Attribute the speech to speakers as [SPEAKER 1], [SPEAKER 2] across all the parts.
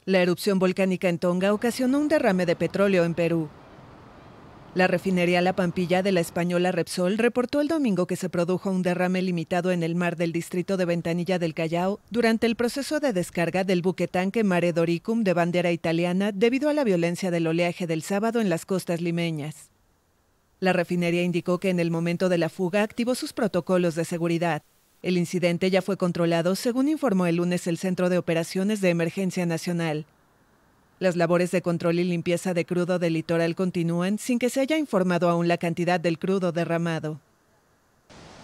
[SPEAKER 1] La erupción volcánica en Tonga ocasionó un derrame de petróleo en Perú. La refinería La Pampilla de la española Repsol reportó el domingo que se produjo un derrame limitado en el mar del distrito de Ventanilla del Callao durante el proceso de descarga del buquetanque Mare Doricum de bandera italiana debido a la violencia del oleaje del sábado en las costas limeñas. La refinería indicó que en el momento de la fuga activó sus protocolos de seguridad. El incidente ya fue controlado, según informó el lunes el Centro de Operaciones de Emergencia Nacional. Las labores de control y limpieza de crudo del litoral continúan sin que se haya informado aún la cantidad del crudo derramado.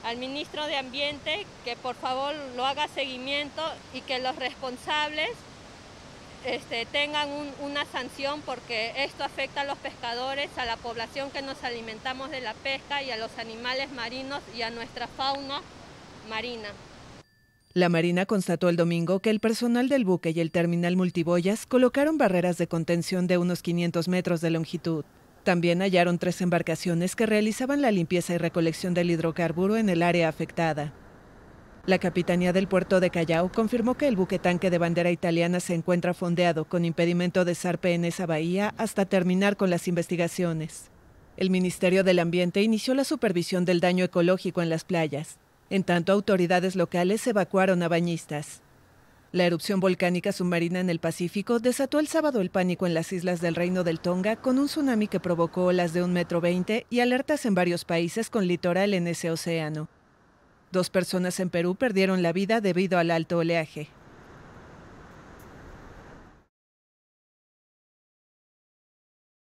[SPEAKER 2] Al ministro de Ambiente que por favor lo haga seguimiento y que los responsables tengan una sanción, porque esto afecta a los pescadores, a la población que nos alimentamos de la pesca y a los animales marinos y a nuestra fauna marina.
[SPEAKER 1] La Marina constató el domingo que el personal del buque y el terminal multiboyas colocaron barreras de contención de unos 500 metros de longitud. También hallaron 3 embarcaciones que realizaban la limpieza y recolección del hidrocarburo en el área afectada. La Capitanía del Puerto de Callao confirmó que el buquetanque de bandera italiana se encuentra fondeado con impedimento de zarpe en esa bahía hasta terminar con las investigaciones. El Ministerio del Ambiente inició la supervisión del daño ecológico en las playas. En tanto, autoridades locales evacuaron a bañistas. La erupción volcánica submarina en el Pacífico desató el sábado el pánico en las islas del Reino del Tonga, con un tsunami que provocó olas de 1,20 m y alertas en varios países con litoral en ese océano. 2 personas en Perú perdieron la vida debido al alto oleaje.